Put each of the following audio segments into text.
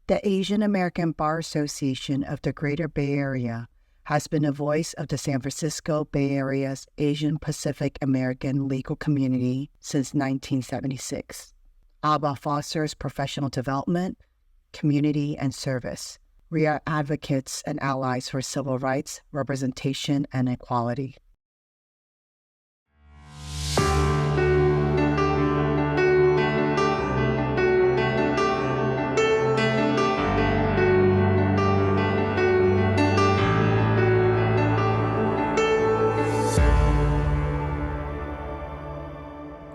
The Asian American Bar Association of the Greater Bay Area has been a voice of the San Francisco Bay Area's Asian Pacific American legal community since 1976. AABA fosters professional development, community, and service. We are advocates and allies for civil rights, representation, and equality.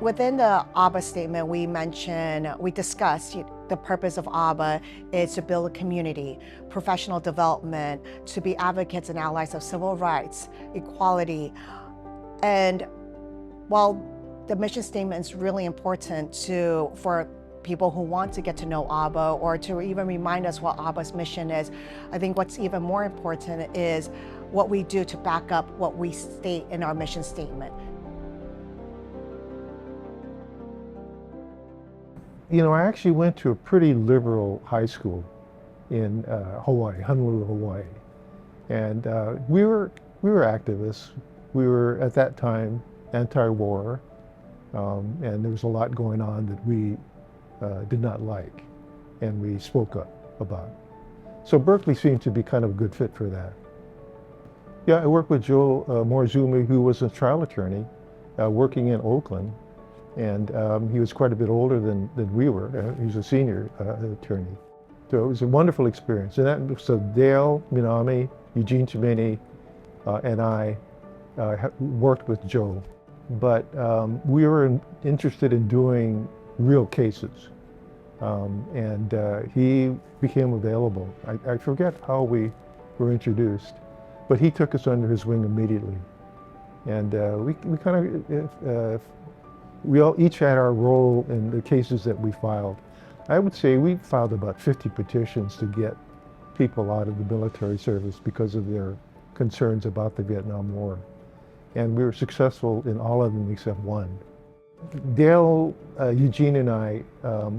Within the AABA statement, we discussed the purpose of AABA is to build a community, professional development, to be advocates and allies of civil rights, equality. And while the mission statement is really important for people who want to get to know AABA or to even remind us what AABA's mission is, I think what's even more important is what we do to back up what we state in our mission statement. You know, I actually went to a pretty liberal high school in Hawaii, Honolulu, Hawaii. And we were activists. We were, at that time, anti-war. And there was a lot going on that we did not like, and we spoke up about. So Berkeley seemed to be kind of a good fit for that. Yeah, I worked with Joe Morizumi, who was a trial attorney working in Oakland. And he was quite a bit older than we were. He was a senior attorney. So it was a wonderful experience. And so Dale Minami, Eugene Chimene, and I worked with Joe. But we were interested in doing real cases. And he became available. I forget how we were introduced, but he took us under his wing immediately. And we kind of, we all each had our role in the cases that we filed. I would say we filed about 50 petitions to get people out of the military service because of their concerns about the Vietnam War. And we were successful in all of them except one. Dale, Eugene, and I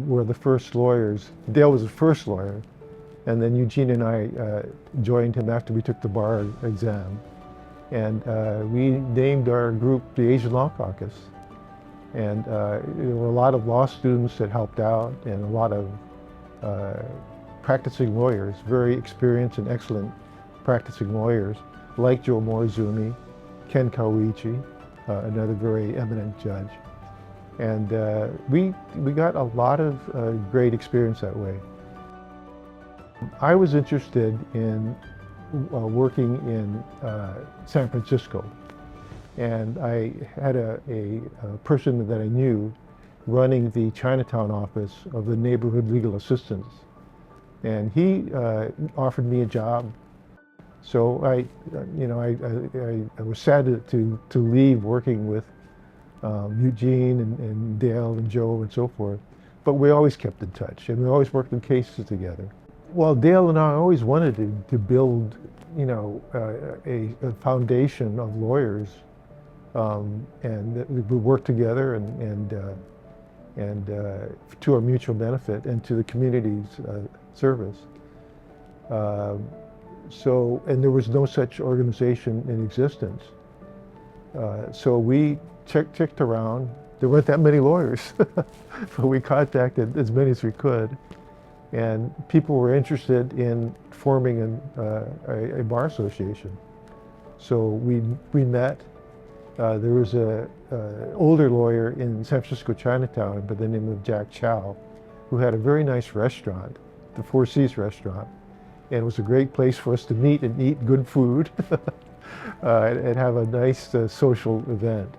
were the first lawyers. Dale was the first lawyer, and then Eugene and I joined him after we took the bar exam. And we named our group the Asian Law Caucus. And there were a lot of law students that helped out, and a lot of practicing lawyers, very experienced and excellent practicing lawyers, like Joe Morizumi, Ken Kawiichi, another very eminent judge. And we got a lot of great experience that way. I was interested in working in San Francisco. And I had a person that I knew running the Chinatown office of the Neighborhood Legal Assistance. And he offered me a job. So I was sad to leave working with Eugene and Dale and Joe and so forth. But we always kept in touch, and we always worked in cases together. Well, Dale and I always wanted to build, you know, a foundation of lawyers. And we work together and to our mutual benefit and to the community's service. And there was no such organization in existence. So we checked around. There weren't that many lawyers, but we contacted as many as we could. And people were interested in forming a bar association. So we met. There was an older lawyer in San Francisco Chinatown by the name of Jack Chow, who had a very nice restaurant, the Four Seas restaurant. And it was a great place for us to meet and eat good food and have a nice social event.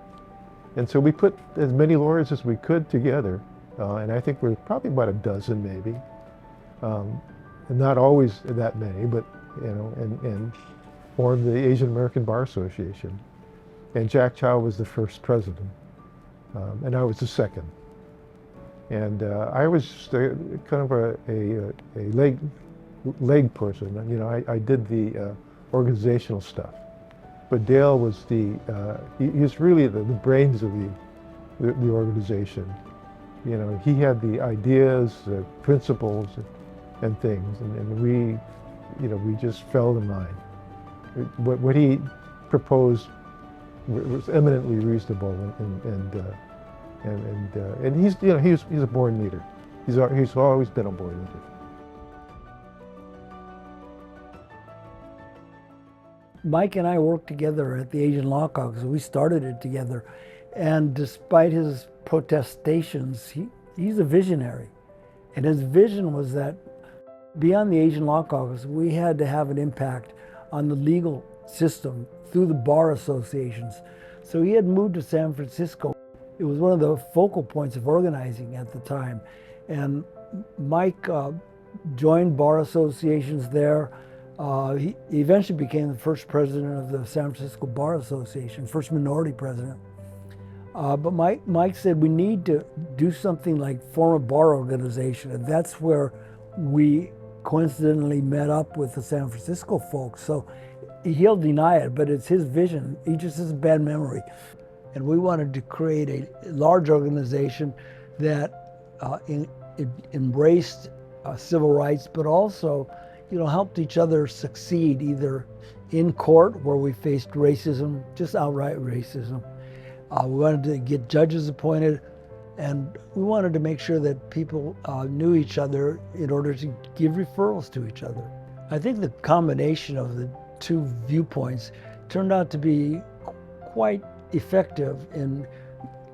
And so we put as many lawyers as we could together. And I think we're probably about a dozen maybe. And not always that many, but, you know, and formed the Asian American Bar Association. And Jack Chow was the first president, and I was the second. And I was kind of a leg person. You know, I did the organizational stuff, but Dale was he was really the brains of the organization. You know, he had the ideas, the principles, and things, and we, we just fell in line. What he proposed was eminently reasonable, and he's, he's a born leader. He's always been a born leader. Mike and I worked together at the Asian Law Caucus. We started it together, and despite his protestations, he's a visionary, and his vision was that beyond the Asian Law Caucus, we had to have an impact on the legal system through the bar associations. So he had moved to San Francisco. It was one of the focal points of organizing at the time, and Mike joined bar associations there. He eventually became the first president of the San Francisco Bar Association, first minority president. But Mike said we need to do something like form a bar organization, and that's where we coincidentally met up with the San Francisco folks. So he'll deny it, but it's his vision. He just has a bad memory. And we wanted to create a large organization that embraced civil rights, but also helped each other succeed, either in court where we faced racism, just outright racism. We wanted to get judges appointed, and we wanted to make sure that people knew each other in order to give referrals to each other. I think the combination of the two viewpoints turned out to be quite effective in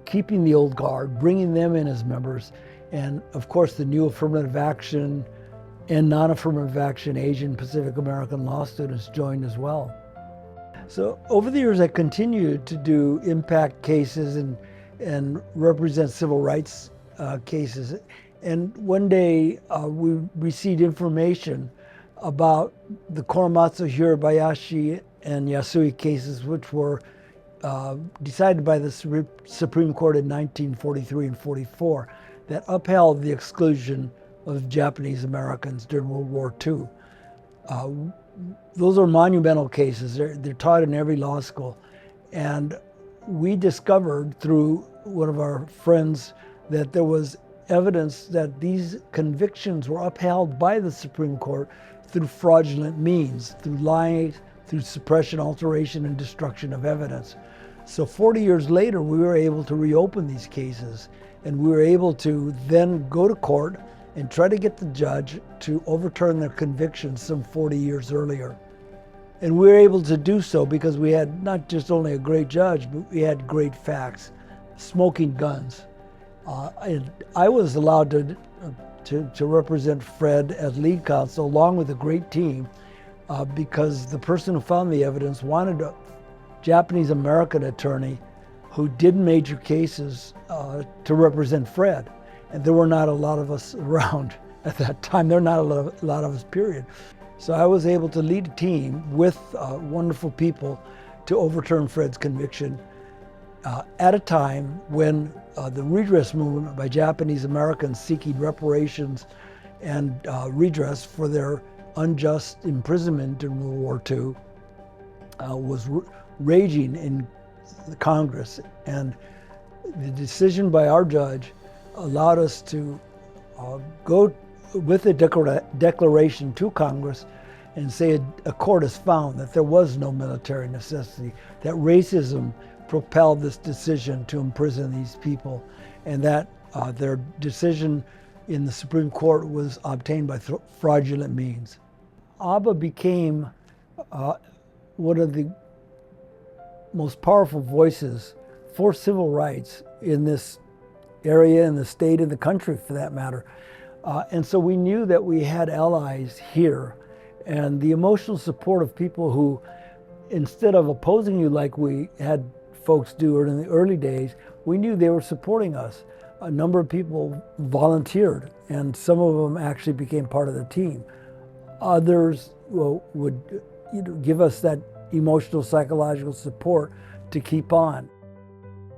keeping the old guard, bringing them in as members, and of course the new affirmative action and non-affirmative action Asian Pacific American law students joined as well. So over the years I continued to do impact cases and represent civil rights cases. And one day we received information about the Korematsu, Hirabayashi, and Yasui cases, which were decided by the Supreme Court in 1943 and 44, that upheld the exclusion of Japanese Americans during World War II. Those are monumental cases. They're taught in every law school. And we discovered through one of our friends that there was evidence that these convictions were upheld by the Supreme Court through fraudulent means, through lying, through suppression, alteration, and destruction of evidence. So 40 years later, we were able to reopen these cases, and we were able to then go to court and try to get the judge to overturn their convictions some 40 years earlier. And we were able to do so because we had not just only a great judge, but we had great facts, smoking guns. I was allowed to represent Fred as lead counsel along with a great team because the person who found the evidence wanted a Japanese American attorney who did major cases to represent Fred. And there were not a lot of us around at that time. There were not a lot of us, period. So I was able to lead a team with wonderful people to overturn Fred's conviction at a time when the redress movement by Japanese Americans seeking reparations and redress for their unjust imprisonment in World War II was raging in Congress. And the decision by our judge allowed us to go with a declaration to Congress and say a court has found that there was no military necessity, that racism propelled this decision to imprison these people, and that their decision in the Supreme Court was obtained by fraudulent means. AABA became one of the most powerful voices for civil rights in this area, in the state, in the country for that matter. And so we knew that we had allies here, and the emotional support of people who, instead of opposing you like we had folks do in the early days, we knew they were supporting us. A number of people volunteered, and some of them actually became part of the team. Others would give us that emotional, psychological support to keep on.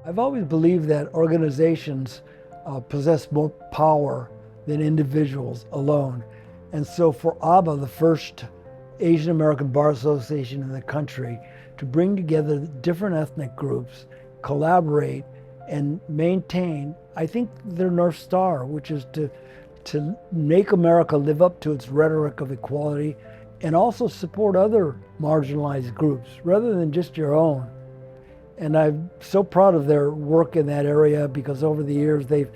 I've always believed that organizations possess more power than individuals alone. And so for AABA, the first Asian American Bar Association in the country, to bring together different ethnic groups, collaborate, and maintain, I think, their North Star, which is to to make America live up to its rhetoric of equality and also support other marginalized groups rather than just your own. And I'm so proud of their work in that area because over the years they've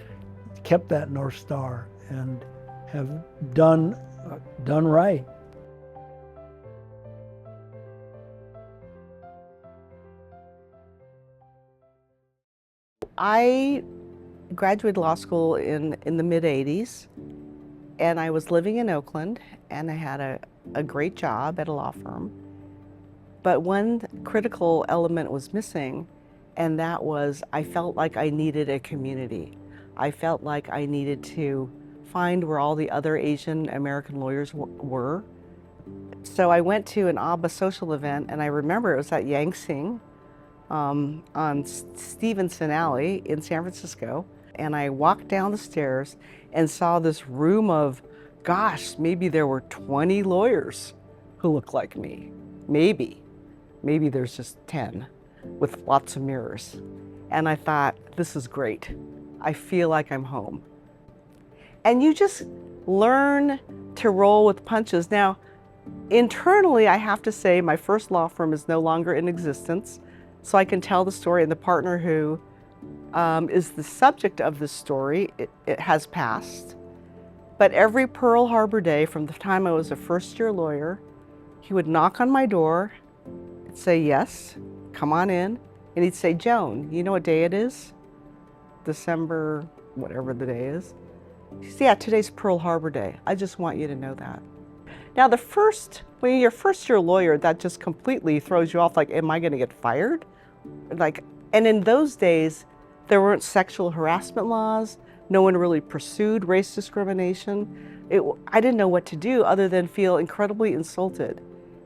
kept that North Star and have done right. I graduated law school in the mid-'80s, and I was living in Oakland, and I had a great job at a law firm. But one critical element was missing, and that was I felt like I needed a community. I felt like I needed to find where all the other Asian American lawyers were. So I went to an AABA social event, and I remember it was at Yangsing on Stevenson Alley in San Francisco. And I walked down the stairs and saw this room of, gosh, maybe there were 20 lawyers who looked like me. Maybe there's just 10 with lots of mirrors. And I thought, this is great. I feel like I'm home. And you just learn to roll with punches. Now, internally, I have to say my first law firm is no longer in existence, so I can tell the story, and the partner who is the subject of this story, it has passed. But every Pearl Harbor day from the time I was a first-year lawyer, he would knock on my door, and say, yes, come on in, and he'd say, Joan, you know what day it is? December, whatever the day is. He said, yeah, today's Pearl Harbor Day. I just want you to know that. Now when you're a first-year lawyer, that just completely throws you off, like, am I gonna get fired? And in those days, there weren't sexual harassment laws. No one really pursued race discrimination. I didn't know what to do other than feel incredibly insulted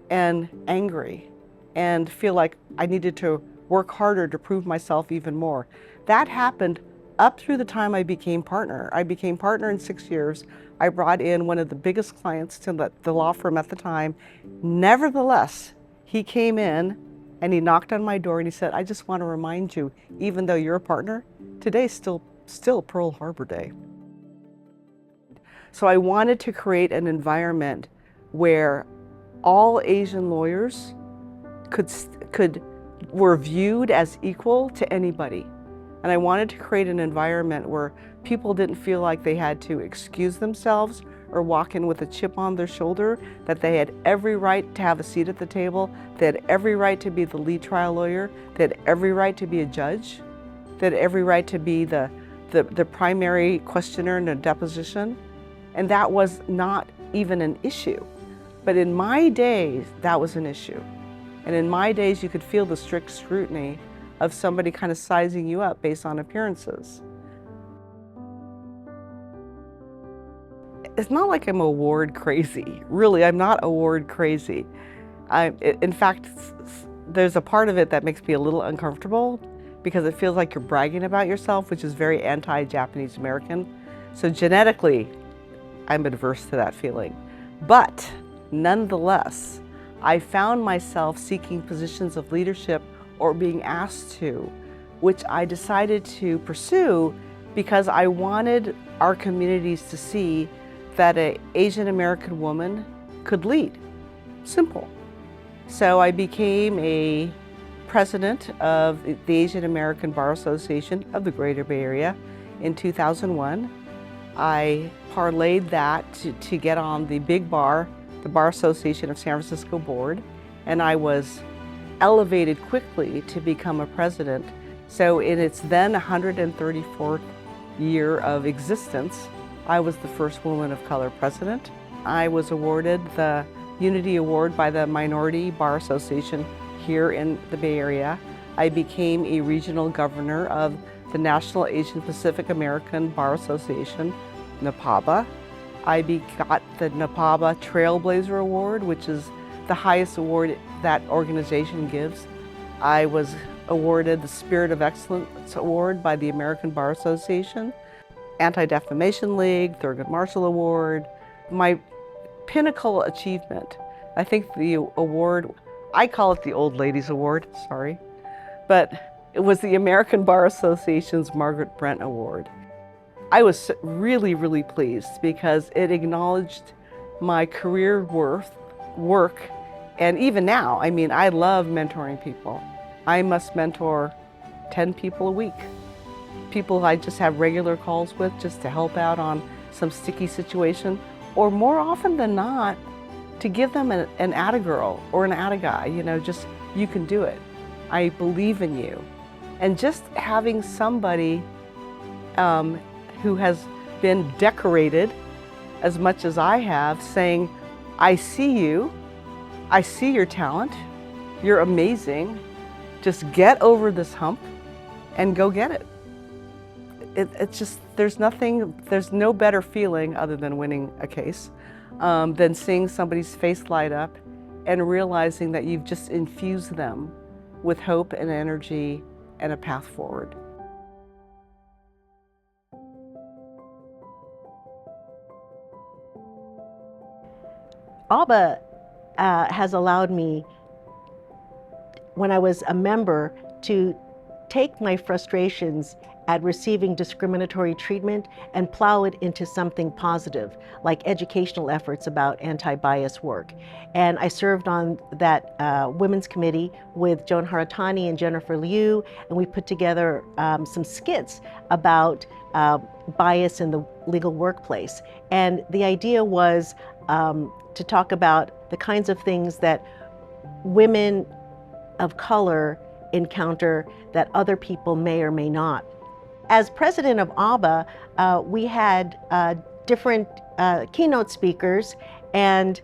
and angry and feel like I needed to work harder to prove myself even more. That happened up through the time I became partner. I became partner in 6 years. I brought in one of the biggest clients to the law firm at the time. Nevertheless, he came in and he knocked on my door and he said, I just want to remind you, even though you're a partner, today's still Pearl Harbor Day. So I wanted to create an environment where all Asian lawyers were viewed as equal to anybody. And I wanted to create an environment where people didn't feel like they had to excuse themselves or walk in with a chip on their shoulder, that they had every right to have a seat at the table, they had every right to be the lead trial lawyer, they had every right to be a judge, they had every right to be the primary questioner in a deposition. And that was not even an issue. But in my days, that was an issue. And in my days, you could feel the strict scrutiny of somebody kind of sizing you up based on appearances. It's not like I'm award crazy. Really, I'm not award crazy. In fact, there's a part of it that makes me a little uncomfortable because it feels like you're bragging about yourself, which is very anti-Japanese American. So genetically, I'm adverse to that feeling. But nonetheless, I found myself seeking positions of leadership or being asked to, which I decided to pursue because I wanted our communities to see that an Asian American woman could lead. Simple. So I became a president of the Asian American Bar Association of the Greater Bay Area in 2001. I parlayed that to get on the big bar, the Bar Association of San Francisco board, and I was elevated quickly to become a president. So in its then 134th year of existence, I was the first woman of color president. I was awarded the Unity Award by the Minority Bar Association here in the Bay Area. I became a regional governor of the National Asian Pacific American Bar Association, NAPABA. I got the NAPABA Trailblazer Award, which is the highest award that organization gives. I was awarded the Spirit of Excellence Award by the American Bar Association, Anti-Defamation League, Thurgood Marshall Award. My pinnacle achievement, I think the award, I call it the Old Ladies Award, sorry, but it was the American Bar Association's Margaret Brent Award. I was really, really pleased because it acknowledged my career work, and even now, I mean, I love mentoring people. I must mentor 10 people a week. People I just have regular calls with just to help out on some sticky situation, or more often than not, to give them an atta girl or an atta guy, you know, just, you can do it. I believe in you. And just having somebody who has been decorated as much as I have, saying, I see you, I see your talent, you're amazing, just get over this hump and go get it. It's just, there's no better feeling other than winning a case than seeing somebody's face light up and realizing that you've just infused them with hope and energy and a path forward. AABA has allowed me, when I was a member, to take my frustrations at receiving discriminatory treatment and plow it into something positive, like educational efforts about anti-bias work. And I served on that women's committee with Joan Haratani and Jennifer Liu, and we put together some skits about bias in the legal workplace. And the idea was to talk about the kinds of things that women of color encounter that other people may or may not. As president of AABA, we had different keynote speakers, and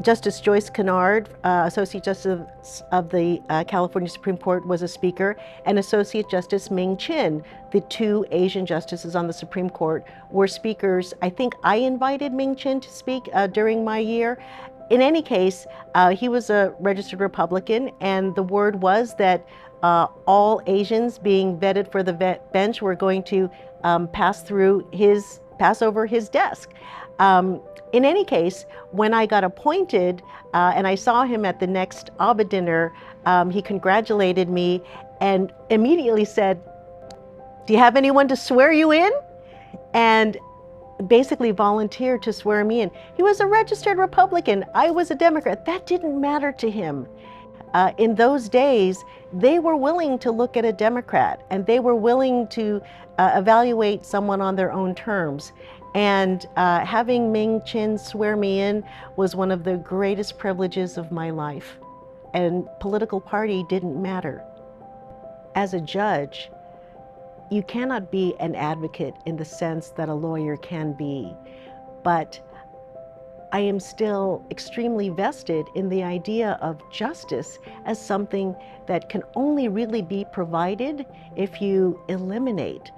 Justice Joyce Kennard, Associate Justice of the California Supreme Court, was a speaker, and Associate Justice Ming Chin, the two Asian justices on the Supreme Court, were speakers. I think I invited Ming Chin to speak during my year. In any case, he was a registered Republican, and the word was that all Asians being vetted for the bench were going to pass over his desk. In any case, when I got appointed and I saw him at the next AABA dinner, he congratulated me and immediately said, "Do you have anyone to swear you in?" And basically volunteered to swear me in. He was a registered Republican. I was a Democrat. That didn't matter to him. In those days, they were willing to look at a Democrat, and they were willing to evaluate someone on their own terms. And having Ming Chin swear me in was one of the greatest privileges of my life. And political party didn't matter. As a judge, you cannot be an advocate in the sense that a lawyer can be, but I am still extremely vested in the idea of justice as something that can only really be provided if you eliminate,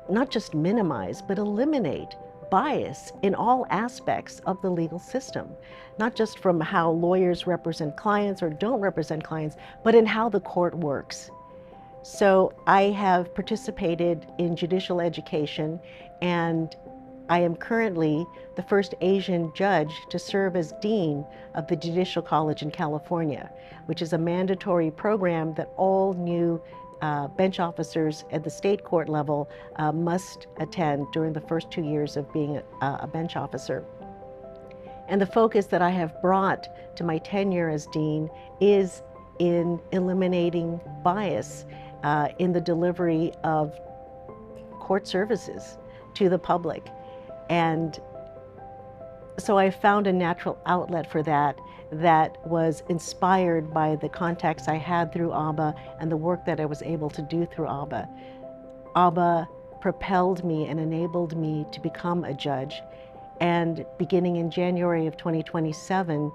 not just minimize, but eliminate bias in all aspects of the legal system, not just from how lawyers represent clients or don't represent clients, but in how the court works. So I have participated in judicial education, and I am currently the first Asian judge to serve as dean of the Judicial College in California, which is a mandatory program that all new bench officers at the state court level must attend during the first 2 years of being a bench officer. And the focus that I have brought to my tenure as dean is in eliminating bias in the delivery of court services to the public. And so I found a natural outlet for that was inspired by the contacts I had through AABA and the work that I was able to do through AABA. AABA propelled me and enabled me to become a judge. And beginning in January of 2027,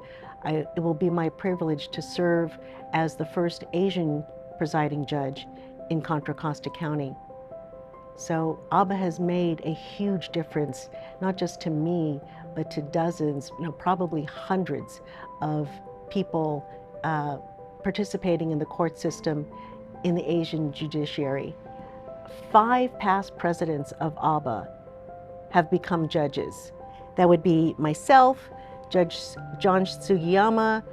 it will be my privilege to serve as the first Asian presiding judge in Contra Costa County. So AABA has made a huge difference, not just to me, but to dozens, probably hundreds of people participating in the court system in the Asian judiciary. 5 past presidents of AABA have become judges. That would be myself, Judge John Sugiyama,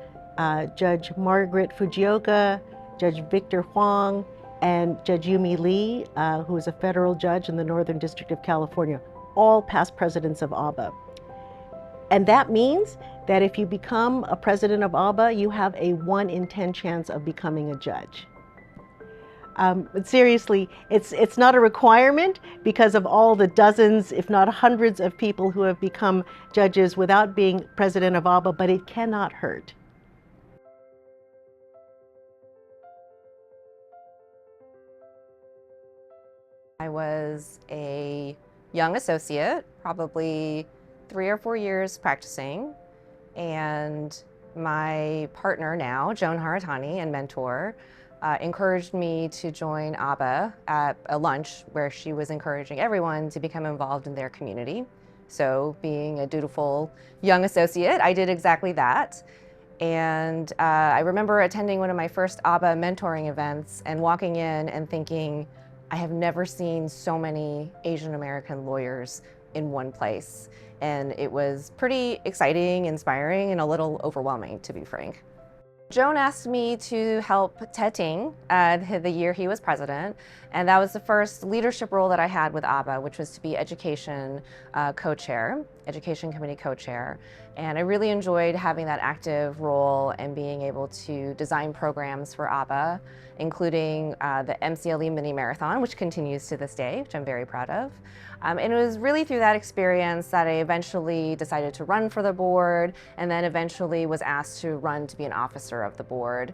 Judge Margaret Fujioka, Judge Victor Huang, and Judge Yumi Lee, who is a federal judge in the Northern District of California, all past presidents of AABA. And that means that if you become a president of AABA, you have a 1 in 10 chance of becoming a judge. But seriously, it's not a requirement because of all the dozens, if not hundreds of people who have become judges without being president of AABA, but it cannot hurt. I was a young associate, probably 3 or 4 years practicing, and my partner now, Joan Haratani, and mentor, encouraged me to join AABA at a lunch where she was encouraging everyone to become involved in their community. So being a dutiful young associate, I did exactly that. And I remember attending one of my first AABA mentoring events and walking in and thinking, I have never seen so many Asian American lawyers in one place. And it was pretty exciting, inspiring, and a little overwhelming, to be frank. Joan asked me to help Ted Ting the year he was president, and that was the first leadership role that I had with AABA, which was to be education co-chair, education committee co-chair. And I really enjoyed having that active role and being able to design programs for AABA, including the MCLE mini marathon, which continues to this day, which I'm very proud of. And it was really through that experience that I eventually decided to run for the board, and then eventually was asked to run to be an officer of the board,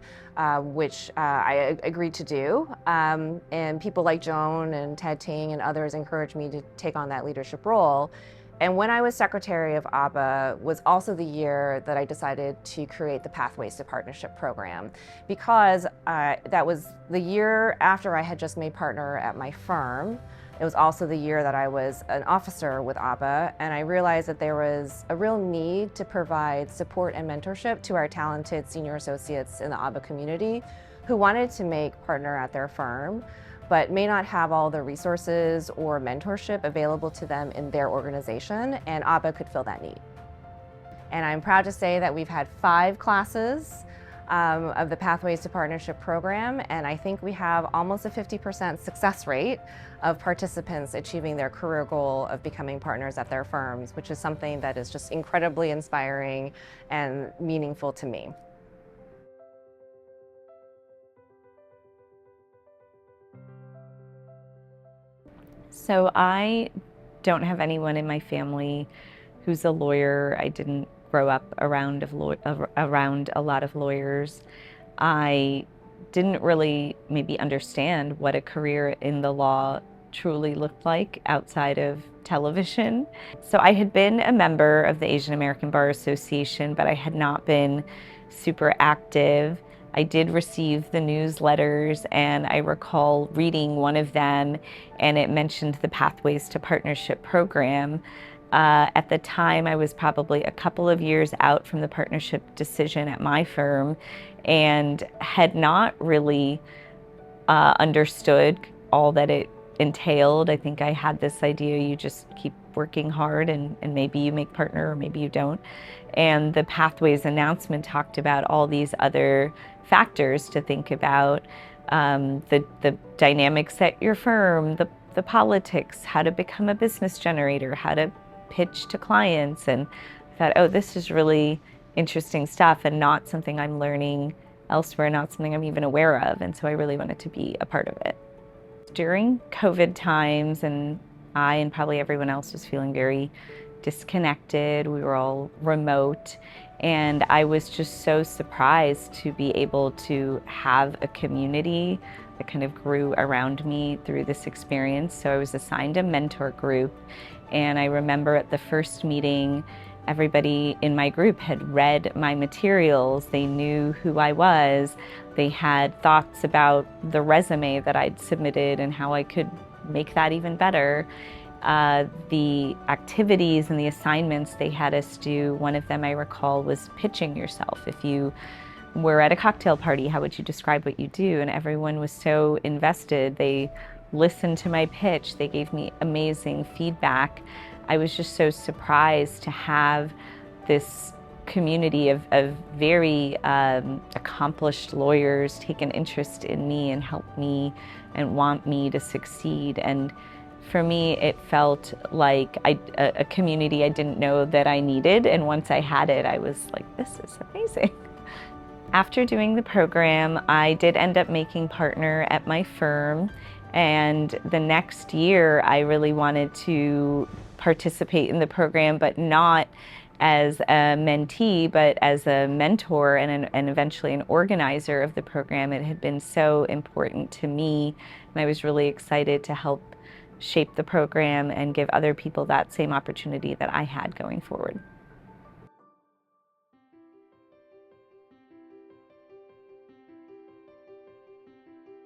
which I agreed to do. And people like Joan and Ted Ting and others encouraged me to take on that leadership role. And when I was secretary of AABA was also the year that I decided to create the Pathways to Partnership program, because that was the year after I had just made partner at my firm. It was also the year that I was an officer with AABA, and I realized that there was a real need to provide support and mentorship to our talented senior associates in the AABA community who wanted to make partner at their firm, but may not have all the resources or mentorship available to them in their organization, and AABA could fill that need. And I'm proud to say that we've had 5 classes of the Pathways to Partnership program, and I think we have almost a 50% success rate of participants achieving their career goal of becoming partners at their firms, which is something that is just incredibly inspiring and meaningful to me. So I don't have anyone in my family who's a lawyer. I didn't grow up around a lot of lawyers. I didn't really maybe understand what a career in the law truly looked like outside of television. So I had been a member of the Asian American Bar Association, but I had not been super active. I did receive the newsletters, and I recall reading one of them, and it mentioned the Pathways to Partnership program. At the time, I was probably a couple of years out from the partnership decision at my firm and had not really understood all that it entailed. I think I had this idea you just keep working hard and maybe you make partner or maybe you don't. And the Pathways announcement talked about all these other factors to think about, the dynamics at your firm, the politics, how to become a business generator, how to pitch to clients, and I thought, oh, this is really interesting stuff and not something I'm learning elsewhere, not something I'm even aware of, and so I really wanted to be a part of it. During COVID times, and I and probably everyone else was feeling very disconnected, we were all remote, and I was just so surprised to be able to have a community that kind of grew around me through this experience. So I was assigned a mentor group, and I remember at the first meeting, everybody in my group had read my materials. They knew who I was. They had thoughts about the resume that I'd submitted and how I could make that even better. The activities and the assignments they had us do, one of them I recall was pitching yourself. If you were at a cocktail party, how would you describe what you do? And everyone was so invested. They listened to my pitch. They gave me amazing feedback. I was just so surprised to have this community of very accomplished lawyers take an interest in me and help me and want me to succeed. And for me, it felt like a community I didn't know that I needed. And once I had it, I was like, this is amazing. After doing the program, I did end up making partner at my firm. And the next year, I really wanted to participate in the program, but not as a mentee, but as a mentor and eventually an organizer of the program. It had been so important to me, and I was really excited to help shape the program and give other people that same opportunity that I had going forward.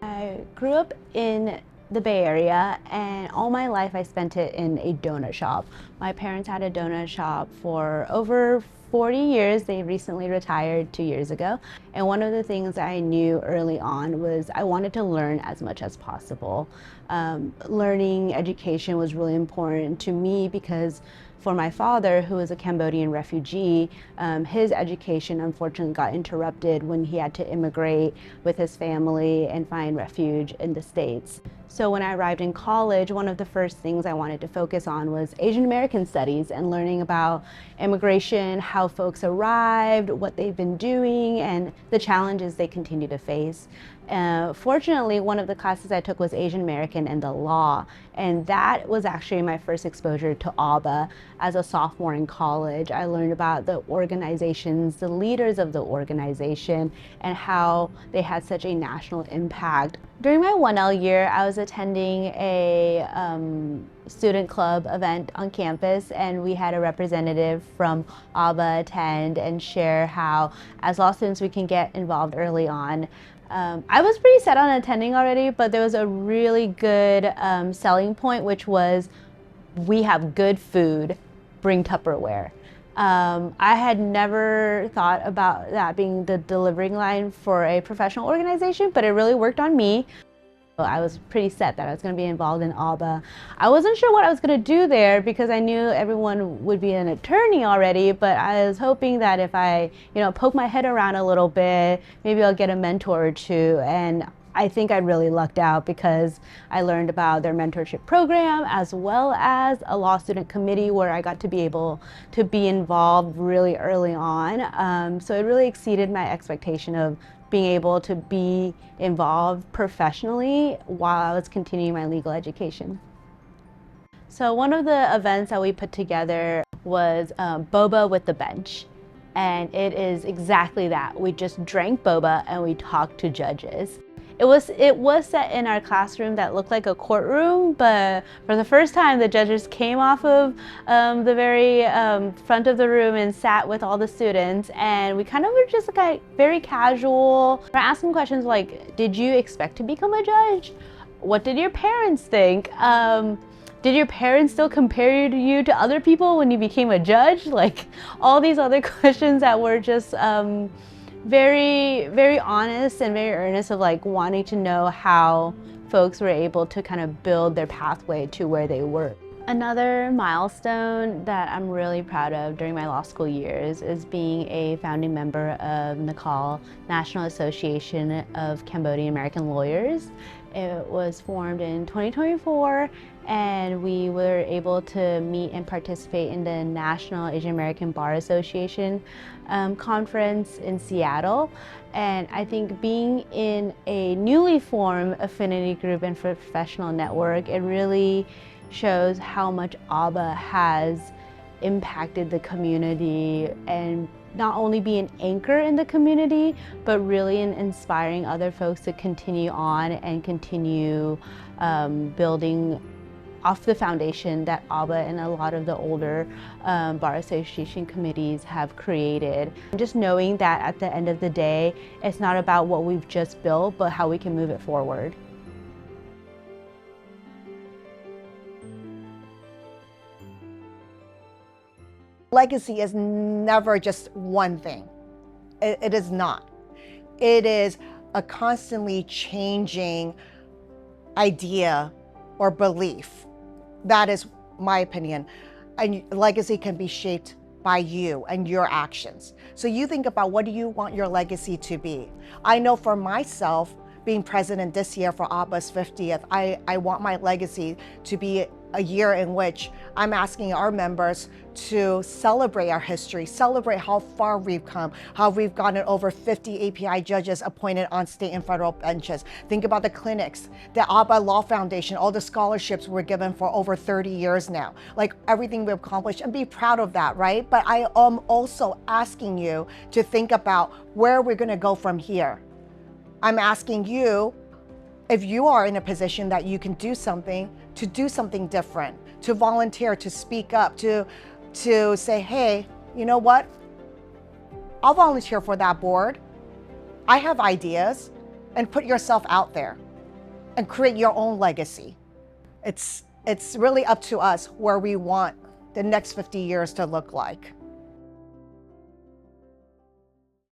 I grew up in the Bay Area, and all my life I spent it in a donut shop. My parents had a donut shop for over 40 years. They recently retired 2 years ago. And one of the things I knew early on was I wanted to learn as much as possible. Learning education was really important to me because for my father, who was a Cambodian refugee, his education unfortunately got interrupted when he had to immigrate with his family and find refuge in the States. So when I arrived in college, one of the first things I wanted to focus on was Asian American studies and learning about immigration, how folks arrived, what they've been doing, and the challenges they continue to face. Fortunately, one of the classes I took was Asian American and the law, and that was actually my first exposure to AABA as a sophomore in college. I learned about the organizations, the leaders of the organization, and how they had such a national impact. During my 1L year, I was attending a student club event on campus, and we had a representative from AABA attend and share how, as law students, we can get involved early on. I was pretty set on attending already, but there was a really good selling point, which was we have good food, bring Tupperware. I had never thought about that being the delivering line for a professional organization, but it really worked on me. I was pretty set that I was going to be involved in AABA. I wasn't sure what I was going to do there because I knew everyone would be an attorney already, but I was hoping that if I, poke my head around a little bit, maybe I'll get a mentor or two. And I think I really lucked out because I learned about their mentorship program as well as a law student committee where I got to be able to be involved really early on. So it really exceeded my expectation of being able to be involved professionally while I was continuing my legal education. So one of the events that we put together was boba with the bench. And it is exactly that. We just drank boba and we talked to judges. It was set in our classroom that looked like a courtroom, but for the first time, the judges came off of the very front of the room and sat with all the students, and we kind of were just like very casual. We're asking questions like, did you expect to become a judge? What did your parents think? Did your parents still compare you to other people when you became a judge? Like all these other questions that were just very, very honest and very earnest of like wanting to know how folks were able to kind of build their pathway to where they were. Another milestone that I'm really proud of during my law school years is being a founding member of NACAL, National Association of Cambodian American Lawyers. It was formed in 2024, and we were able to meet and participate in the National Asian American Bar Association conference in Seattle. And I think being in a newly formed affinity group and professional network, it really shows how much AABA has impacted the community and not only be an anchor in the community, but really in inspiring other folks to continue on and continue building off the foundation that AABA and a lot of the older bar association committees have created. Just knowing that at the end of the day, it's not about what we've just built, but how we can move it forward. Legacy is never just one thing. It is not. It is a constantly changing idea or belief. That is my opinion. And legacy can be shaped by you and your actions. So you think about, what do you want your legacy to be? I know for myself, being president this year for AABA's 50th, I want my legacy to be a year in which I'm asking our members to celebrate our history, celebrate how far we've come, how we've gotten over 50 API judges appointed on state and federal benches. Think about the clinics, the AABA Law Foundation, all the scholarships we're given for over 30 years now, like everything we've accomplished, and be proud of that, right? But I am also asking you to think about where we're gonna go from here. I'm asking you, if you are in a position that you can do something, to do something different, to volunteer, to speak up, to say, hey, you know what? I'll volunteer for that board. I have ideas, and put yourself out there and create your own legacy. It's really up to us where we want the next 50 years to look like.